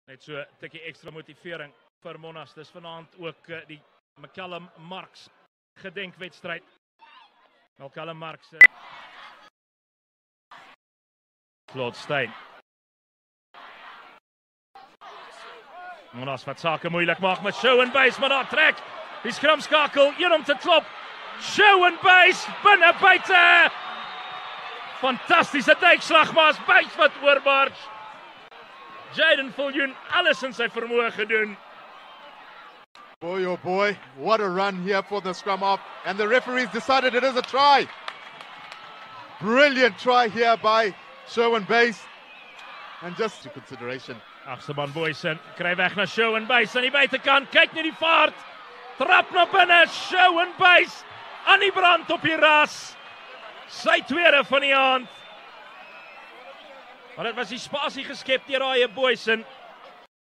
Net so 'n tikkie ekstra motivering vir Monas. Dis vanaand ook die McCallum Marx gedenkwedstryd. McCallum Marx Claude Steyn. Monas wat sake moeilik maak met show and base, maar daar trek die skramskakel, een om te klop. Show and base, binne buite. Fantastiese duikslag, maar as base wat oorbarge. Jaden Viljoen alles in sy vermoë gedoen. Boy, oh boy, what a run here for the scrum off. And the referees decided it is a try. Brilliant try here by show and base. And just to consideration. Agterman Boysen kry weg na show and base aan die buitekant. Kyk net die vaart. Trap na binne, show and base. Aan die brand op die ras. Sy tweede van die aand. Maar dit was die spasie geskep deur daai Boysen.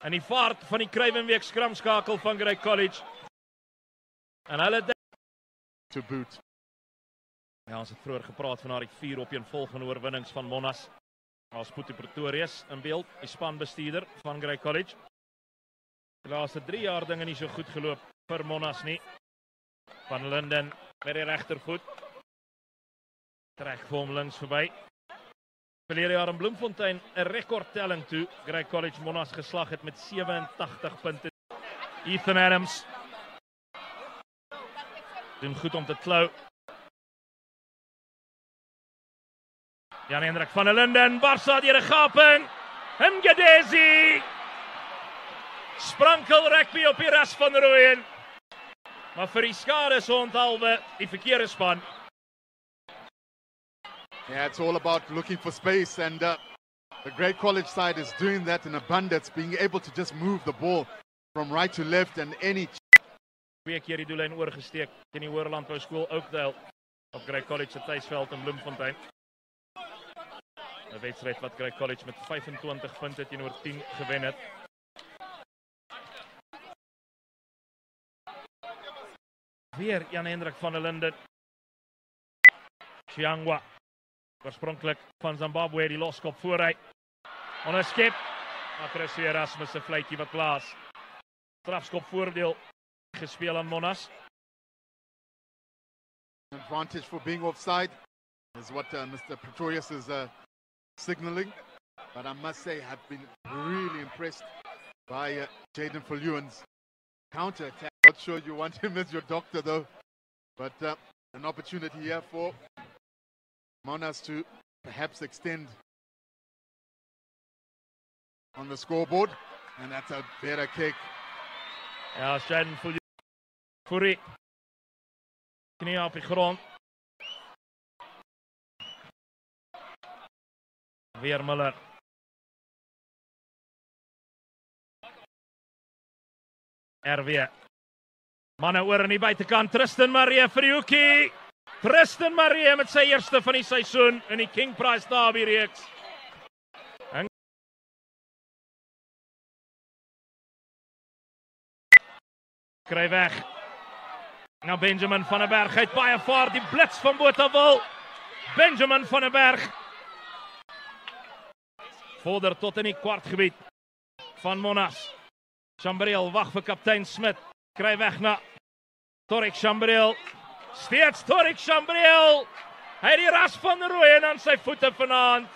En die vaart van die Kruiwenweek skramskakel van Grey College. En hulle to boot. Ja, ons het vroeër gepraat van daai 4-op-1 volgende oorwinnings van Monas. Als Putu Pretorius in beeld, die spanbestuurder van Grey College. De laaste 3 jaar dinge nie so goed geloop vir Monas nie. Van Linden met die regtervoet. Trek vir hom links verby. Verlede jaar in Bloemfontein 'n rekordtelling toe. Grey College Monas geslag het met 87 punte. Ethan Adams doen goed om te klou. Jan-Hendrik van der Linden, Barça deur 'n gaping. Mgedezi sprankel rugby op die ras van Rooyen. Maar vir die skade so onthalwe die verkeerde span. Yeah, it's all about looking for space, and the Grey College side is doing that in abundance, being able to just move the ball from right to left and any. 2 keer die doellyn oorgesteek teen die Hoërlandbou Skool Oakdale op Grey College se tuisveld in Bloemfontein. 'n Wedstryd wat Grey College met 25 punte teenoor 10 gewen het. Weer Jan-Hendrik van der Linden. Chiangwa, oorspronklik van Zimbabwe, die loskop vooruit. Onderskep, maar Chris Erasmus se fluitjie wat plaas. Strafskop voordeel gespeel aan Monas. Advantage for being offside is what Mr. Pretorius is signaling. But I must say, I've been really impressed by Jaden Viljoen's counter-attack. Not sure you want him as your doctor though, but an opportunity here for Monas to perhaps extend on the scoreboard, and that's a better kick. Ja, Jaden Viljoen. Fourie. Knie op die grond. Weer Miller. RW. Manne oor aan die buitekant. Tristan Marie vir die hoekie. Tristan Marie met sy eerste van die seisoen in die King Prize Derby reeks. Kry weg. Nou Benjamin van der Berg het baie vaart, die blits van Botawil. Benjamin van der Berg. Vorder tot in die kwartgebied van Monas. Chambreel wag vir kaptein Smit. Kry weg na Torik Chambreel. Steeds Torik Chambreel. Hy het die ras van Rooyen aan sy voete vanaand.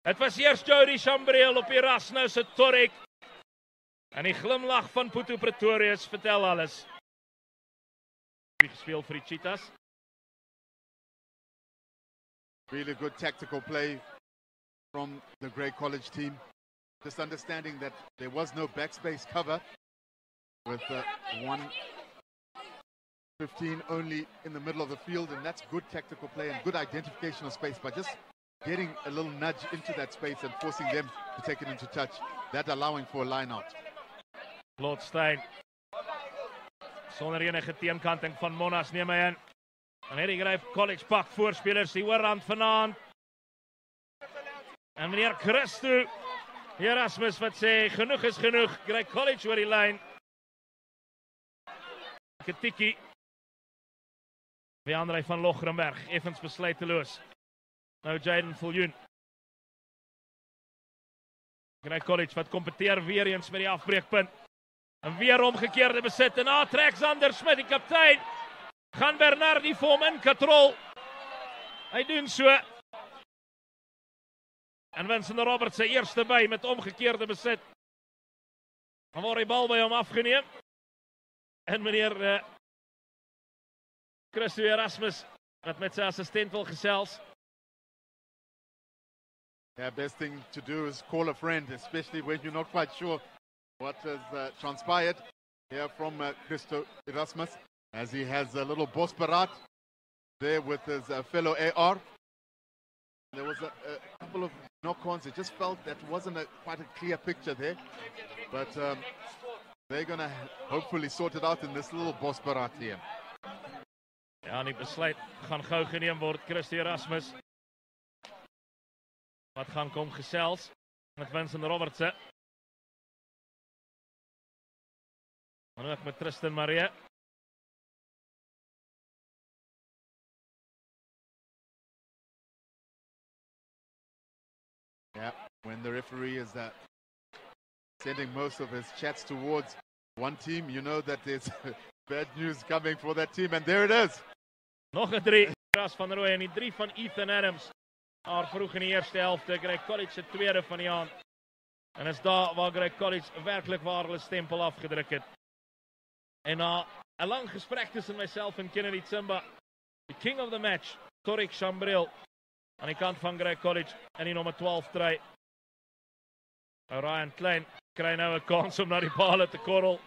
Het was eers Jody Chambreel op die ras, nou se Torik. En die glimlag van Putu Pretorius vertel alles. Gespeel vir die Cheetahs. Really good tactical play from the Grey College team. Just understanding that there was no backspace cover with 1:15 only in the middle of the field, and that's good tactical play and good identification of space by just getting a little nudge into that space and forcing them to take it into touch, that allowing for a line out. Claude Steyn. Sonder enige teenkanting van Monas neem hy in. En hierdie Grey College pak voorspelers die oorhand vanaand. En meneer Christo Erasmus wat sê genoeg is genoeg. Grey College oor die lyn. Ketiki. Wie van Logrenberg effens besluiteloos. Nou Jaden Viljoen. Grey College wat kompeteer weer eens met die afbreekpunt. En weer omgekeerde besit. En trek Zander Smit, die kaptein. Gaan Bernardi vir hom in katrol. Hy doen so. En Vincent Roberts sy eerste by met omgekeerde besit. Dan word die bal by hom afgeneem. En meneer Christo Erasmus wat met sy assistent wil gesels. Yeah, best thing to do is call a friend, especially when you're not quite sure what has transpired here from Christo Erasmus, as he has a little bosparat there with his fellow AR. There was a couple of knock-ons. It just felt that wasn't quite a clear picture there, but they're going to hopefully sort it out in this little bosparat here. Ja, en die besluit gaan gou geneem word. Christo Erasmus wat gaan kom gesels met Vincent Roberts. En ook met Tristan Marie. Yeah, when the referee is sending most of his chats towards one team, you know that there's bad news coming for that team, and there it is. Nog 'n 3, Ras van Rooi en die 3 van Ethan Adams. Maar vroeg in die eerste helfte, Grey College se tweede van die aand. En is daar waar Grey College werklik waar hulle stempel afgedruk het. En na 'n lang gesprek tussen myself en Kennedy Tsimba, die king of the match, Torik Chambril, aan die kant van Grey College in die nommer 12 try. Ryan Klein kry nou 'n kans om na die paal te korrel.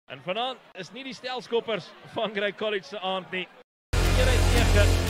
En vanaand is nie die stelskoppers van Grey College se aand nie. 1-9